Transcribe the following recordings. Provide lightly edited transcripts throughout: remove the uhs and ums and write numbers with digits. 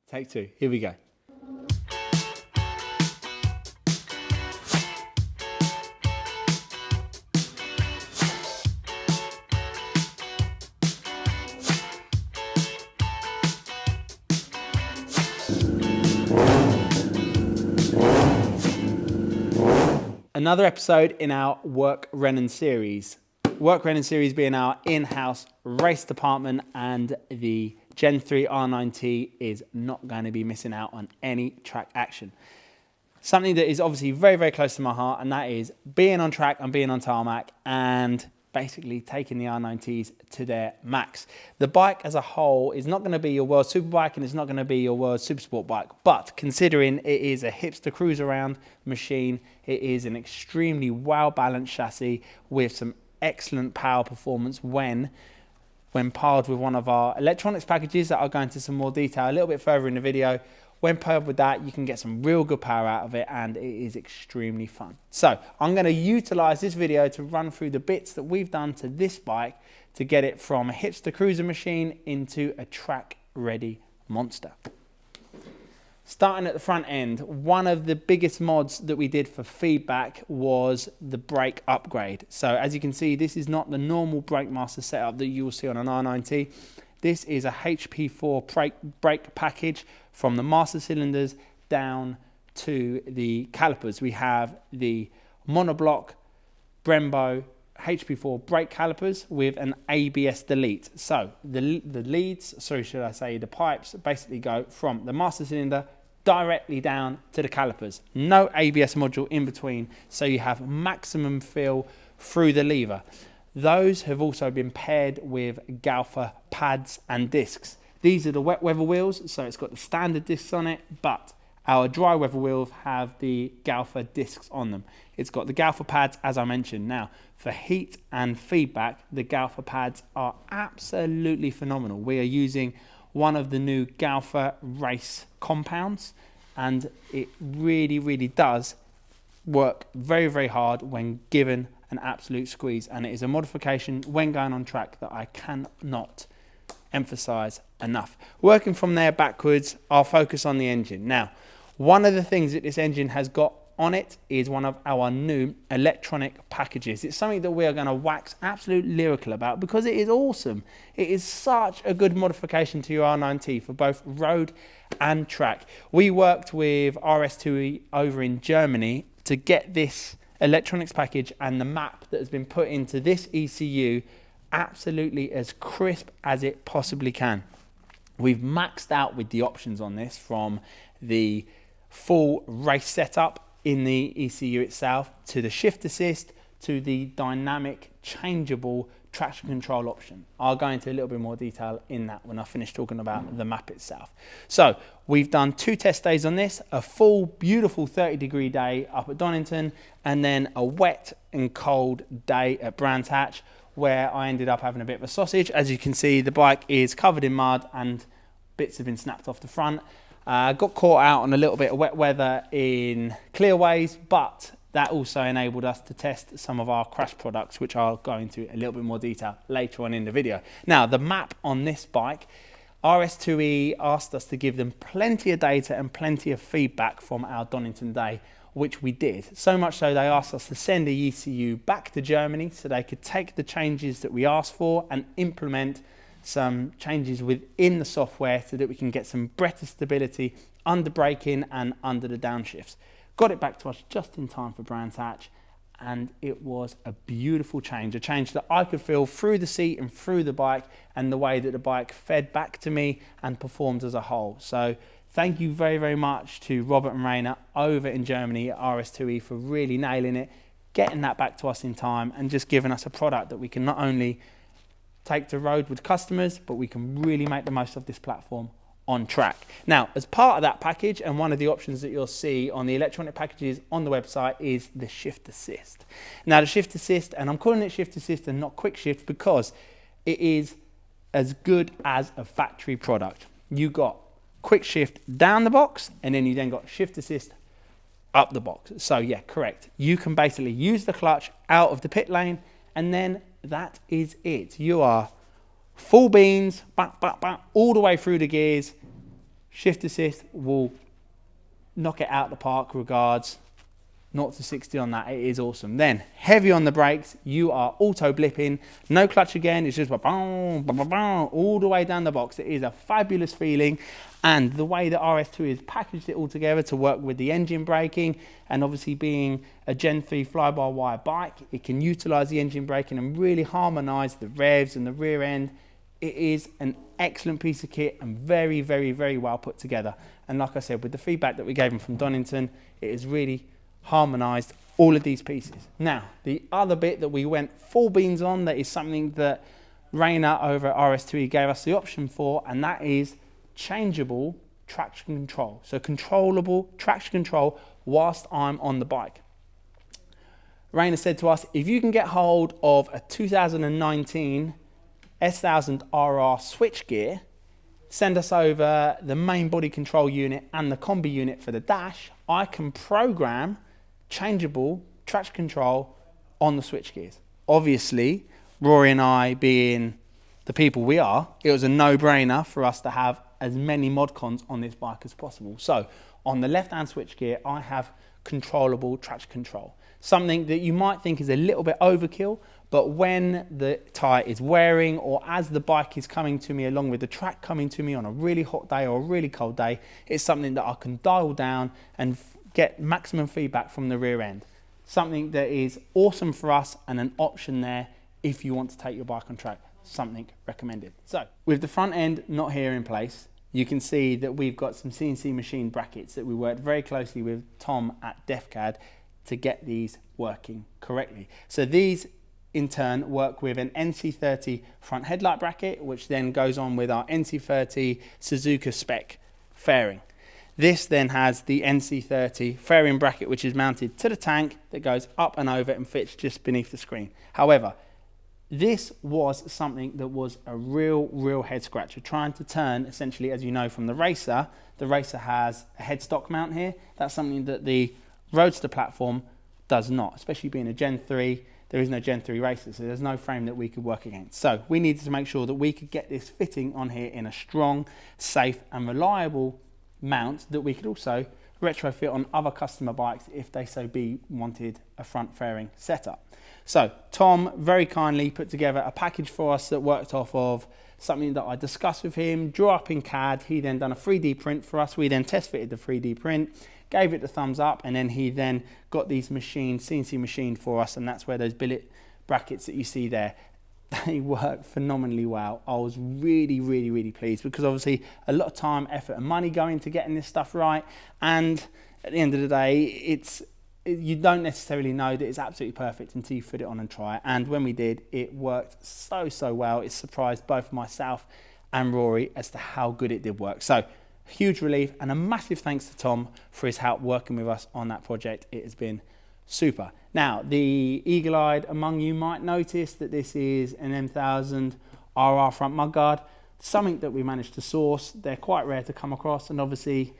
Take two, here we go. Another episode in our Werkrennen series. Werkrennen series being our in-house race department, and the Gen 3 R9T is not going to be missing out on any track action. Something that is obviously very, very close to my heart, and that is being on track and being on tarmac and basically taking the R9Ts to their max. The bike as a whole is not going to be your world superbike and it's not going to be your world supersport bike, but considering it is a hipster cruise around machine, it is an extremely well balanced chassis with some excellent power performance when paired with one of our electronics packages that I'll go into some more detail a little bit further in the video. When paired with that, you can get some real good power out of it, and it is extremely fun. So I'm going to utilize this video to run through the bits that we've done to this bike to get it from a hipster cruiser machine into a track ready monster. Starting at the front end, one of the biggest mods that we did for feedback was the brake upgrade. So as you can see, this is not the normal brake master setup that you will see on an R9T. This is a HP4 brake package from the master cylinders down to the calipers. We have the monoblock Brembo HP4 brake calipers with an ABS delete. So the leads, the pipes basically go from the master cylinder directly down to the calipers. No ABS module in between, so you have maximum feel through the lever. Those have also been paired with Galfa pads and discs. These are the wet weather wheels, so it's got the standard discs on it, but our dry weather wheels have the Galfa discs on them. It's got the Galfa pads, as I mentioned. Now, for heat and feedback, the Galfa pads are absolutely phenomenal. We are using one of the new Galfa race compounds, and it really, really does work very, very hard when given an absolute squeeze, and it is a modification when going on track that I cannot emphasize enough. Working from there backwards, I'll focus on the engine. Now, one of the things that this engine has got on it is one of our new electronic packages. It's something that we are going to wax absolute lyrical about because it is awesome. It is such a good modification to your R9T for both road and track. We worked with RS2E over in Germany to get this electronics package and the map that has been put into this ECU absolutely as crisp as it possibly can. We've maxed out with the options on this, from the full race setup in the ECU itself to the shift assist to the dynamic changeable traction control option. I'll go into a little bit more detail in that when I finish talking about the map itself. So we've done 2 test days on this, a full beautiful 30-degree day up at Donington, and then a wet and cold day at Brands Hatch, where I ended up having a bit of a sausage. As you can see, the bike is covered in mud and bits have been snapped off the front. Got caught out on a little bit of wet weather in clearways, but that also enabled us to test some of our crash products, which I'll go into a little bit more detail later on in the video. Now, the map on this bike, RS2E asked us to give them plenty of data and plenty of feedback from our Donington day, which we did. So much so they asked us to send the ECU back to Germany so they could take the changes that we asked for and implement some changes within the software so that we can get some better stability under braking and under the downshifts. Got it back to us just in time for Brands Hatch, and it was a beautiful change, a change that I could feel through the seat and through the bike, and the way that the bike fed back to me and performed as a whole. So thank you very, very much to Robert and Rainer over in Germany at RS2E for really nailing it, getting that back to us in time, and just giving us a product that we can not only take to road with customers, but we can really make the most of this platform on track. Now, as part of that package, and one of the options that you'll see on the electronic packages on the website, is the shift assist. Now, the shift assist, and I'm calling it shift assist and not quick shift because it is as good as a factory product. You got quick shift down the box, and then you then got shift assist up the box. So yeah, correct. You can basically use the clutch out of the pit lane, and then that is it. You are full beans, all the way through the gears, Shift assist will knock it out the park. Regards. 0 to 60 on that, it is awesome. Then heavy on the brakes, you are auto blipping, no clutch again, it's just all the way down the box. It is a fabulous feeling, and the way that RS2 has packaged it all together to work with the engine braking, and obviously being a Gen 3 fly-by-wire bike, it can utilize the engine braking and really harmonize the revs and the rear end. It is an excellent piece of kit and very, very, very well put together. And like I said, with the feedback that we gave him from Donington, it is really harmonized all of these pieces. Now, the other bit that we went full beans on, that is something that Rainer over at RS2 gave us the option for, and that is changeable traction control. So controllable traction control whilst I'm on the bike. Rainer said to us, if you can get hold of a 2019 S1000 RR switchgear, send us over the main body control unit and the combi unit for the dash, I can program changeable traction control on the switch gears. Obviously, Rory and I being the people we are, it was a no-brainer for us to have as many mod cons on this bike as possible. So on the left-hand switch gear, I have controllable traction control. Something that you might think is a little bit overkill, but when the tyre is wearing, or as the bike is coming to me along with the track coming to me on a really hot day or a really cold day, it's something that I can dial down and get maximum feedback from the rear end. Something that is awesome for us, and an option there if you want to take your bike on track. Something recommended. So with the front end not here in place, you can see that we've got some CNC machine brackets that we worked very closely with Tom at DefCAD to get these working correctly. So these in turn work with an NC30 front headlight bracket, which then goes on with our NC30 Suzuka spec fairing. This then has the NC30 fairing bracket, which is mounted to the tank that goes up and over and fits just beneath the screen. However, this was something that was a real head scratcher, trying to turn, essentially, as you know from the Racer has a headstock mount here. That's something that the Roadster platform does not, especially being a Gen 3. There is no Gen 3 Racer, so there's no frame that we could work against. So we needed to make sure that we could get this fitting on here in a strong, safe and reliable mount that we could also retrofit on other customer bikes if they so be wanted a front fairing setup. So Tom very kindly put together a package for us that worked off of something that I discussed with him, drew up in CAD. He then done a 3D print for us. We then test fitted the 3D print, gave it the thumbs up, and then he then got these CNC machined for us, and that's where those billet brackets that you see there, they work phenomenally well. I was really pleased, because obviously a lot of time, effort and money go into getting this stuff right, and at the end of the day, you don't necessarily know that it's absolutely perfect until you fit it on and try it. And when we did, it worked so well. It surprised both myself and Rory as to how good it did work. So huge relief, and a massive thanks to Tom for his help working with us on that project. It has been super. Now, the eagle-eyed among you might notice that this is an M1000 RR front mudguard, something that we managed to source. They're quite rare to come across, and obviously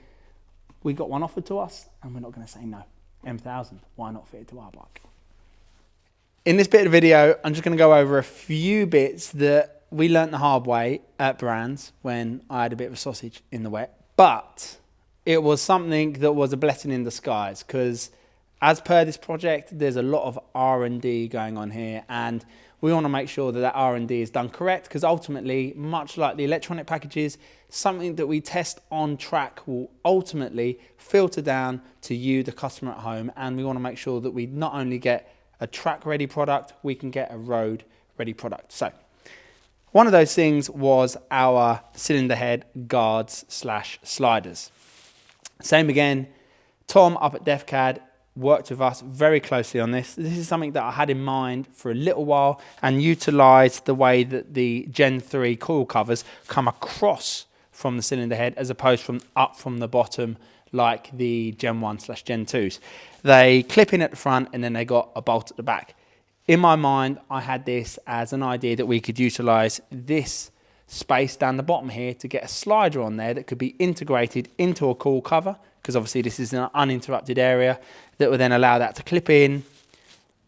we got one offered to us, and we're not going to say no. M1000, why not fit it to our bike? In this bit of video, I'm just going to go over a few bits that we learnt the hard way at Brands when I had a bit of a sausage in the wet, but it was something that was a blessing in disguise, because as per this project, there's a lot of R&D going on here, and we want to make sure that that R&D is done correct, because ultimately, much like the electronic packages, something that we test on track will ultimately filter down to you, the customer at home, and we want to make sure that we not only get a track-ready product, we can get a road-ready product. So one of those things was our cylinder head guards / sliders. Same again, Tom up at DefCAD worked with us very closely on this. This is something that I had in mind for a little while, and utilised the way that the Gen 3 coil covers come across from the cylinder head as opposed from up from the bottom like the Gen 1 / Gen 2s. They clip in at the front, and then they got a bolt at the back. In my mind, I had this as an idea that we could utilise this space down the bottom here to get a slider on there that could be integrated into a coil cover, because obviously this is an uninterrupted area, that would then allow that to clip in,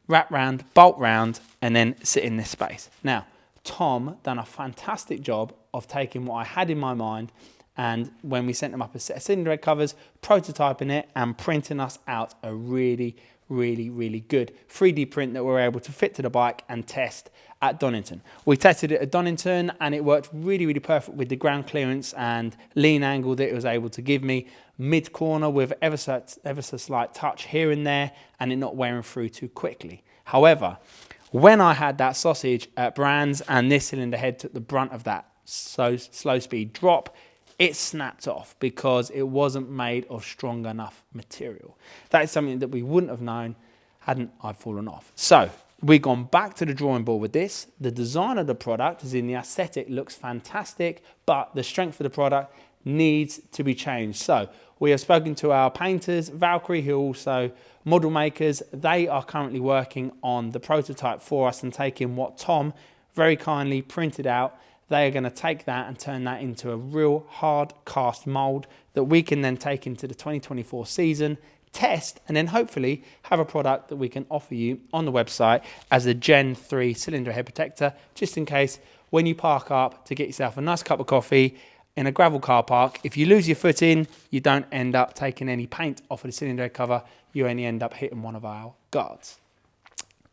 wrap round, bolt round, and then sit in this space. Now, Tom done a fantastic job of taking what I had in my mind And when we sent them up a set of cylinder head covers, prototyping it and printing us out a really good 3D print that we were able to fit to the bike and test at Donington. We tested it at Donington and it worked really perfect with the ground clearance and lean angle that it was able to give me mid corner with ever so slight touch here and there, and it not wearing through too quickly. However, when I had that sausage at Brands and this cylinder head took the brunt of that slow speed drop, it snapped off because it wasn't made of strong enough material. That is something that we wouldn't have known hadn't I fallen off. So we've gone back to the drawing board with this. The design of the product, as in the aesthetic, looks fantastic, but the strength of the product needs to be changed. So we have spoken to our painters, Valkyrie, who are also model makers. They are currently working on the prototype for us and taking what Tom very kindly printed out. They are going to take that and turn that into a real hard cast mold that we can then take into the 2024 season, test, and then hopefully have a product that we can offer you on the website as a Gen 3 cylinder head protector, just in case when you park up to get yourself a nice cup of coffee in a gravel car park, if you lose your foot in, you don't end up taking any paint off of the cylinder head cover, you only end up hitting one of our guards.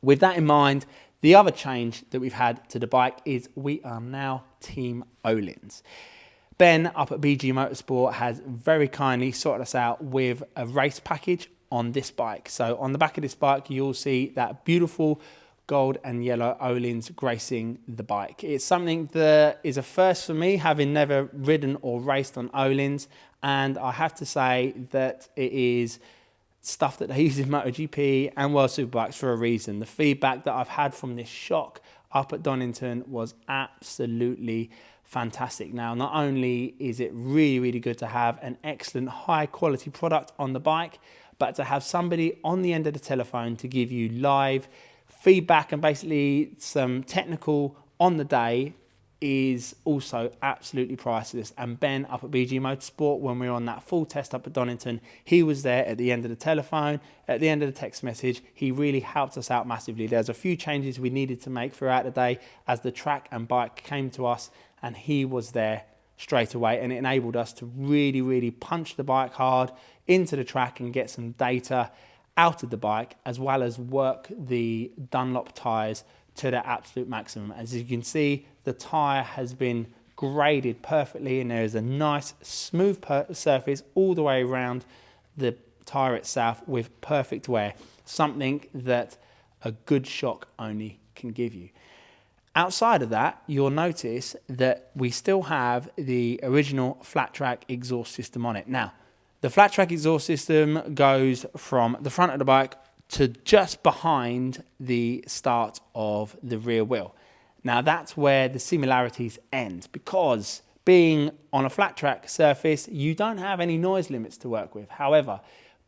With that in mind, the other change that we've had to the bike is we are now Team Öhlins. Ben up at BG Motorsport has very kindly sorted us out with a race package on this bike. So on the back of this bike, you'll see that beautiful gold and yellow Öhlins gracing the bike. It's something that is a first for me, having never ridden or raced on Öhlins. And I have to say that it is stuff that they use in MotoGP and World Superbikes for a reason. The feedback that I've had from this shock up at Donington was absolutely fantastic. Now, not only is it really good to have an excellent high quality product on the bike, but to have somebody on the end of the telephone to give you live feedback and basically some technical on the day is also absolutely priceless. And Ben up at BG Motorsport, when we were on that full test up at Donington, he was there at the end of the telephone, at the end of the text message. He really helped us out massively. There's a few changes we needed to make throughout the day as the track and bike came to us, and he was there straight away, and it enabled us to really punch the bike hard into the track and get some data out of the bike, as well as work the Dunlop tyres to their absolute maximum. As you can see, the tyre has been graded perfectly, and there is a nice smooth surface all the way around the tyre itself with perfect wear, something that a good shock only can give you. Outside of that, you'll notice that we still have the original flat track exhaust system on it. Now, the flat track exhaust system goes from the front of the bike to just behind the start of the rear wheel. Now that's where the similarities end, because being on a flat track surface, you don't have any noise limits to work with. However,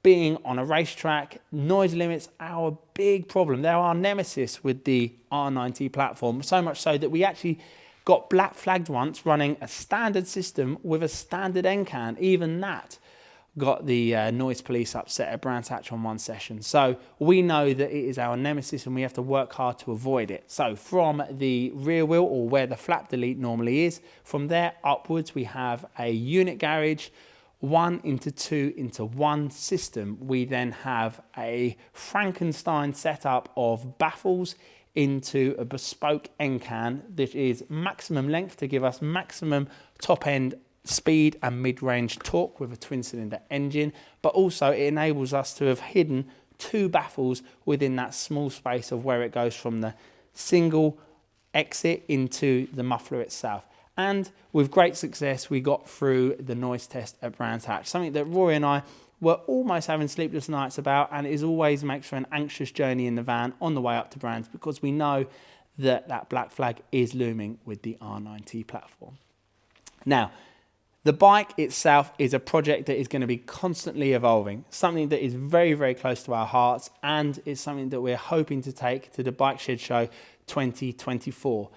being on a racetrack, noise limits are a big problem. They're our nemesis with the R9T platform, so much so that we actually got black flagged once running a standard system with a standard NCAN. Even that got the noise police upset at Brands Hatch on one session. So we know that it is our nemesis and we have to work hard to avoid it. So from the rear wheel, or where the flap delete normally is, from there upwards we have a unit garage, 1 into 2 into 1 system. We then have a Frankenstein setup of baffles into a bespoke NCAN that is maximum length to give us maximum top end speed and mid-range torque with a twin cylinder engine, but also it enables us to have hidden 2 baffles within that small space of where it goes from the single exit into the muffler itself. And with great success, we got through the noise test at Brands Hatch, something that Rory and I were almost having sleepless nights about, and it always makes for an anxious journey in the van on the way up to Brands, because we know that that black flag is looming with the R9T platform. Now, the bike itself is a project that is going to be constantly evolving, something that is very close to our hearts, and it's something that we're hoping to take to the Bike Shed Show 2024.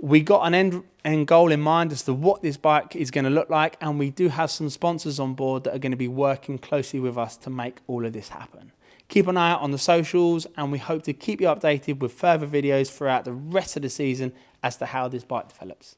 We got an end goal in mind as to what this bike is going to look like, and we do have some sponsors on board that are going to be working closely with us to make all of this happen. Keep an eye out on the socials, and we hope to keep you updated with further videos throughout the rest of the season as to how this bike develops.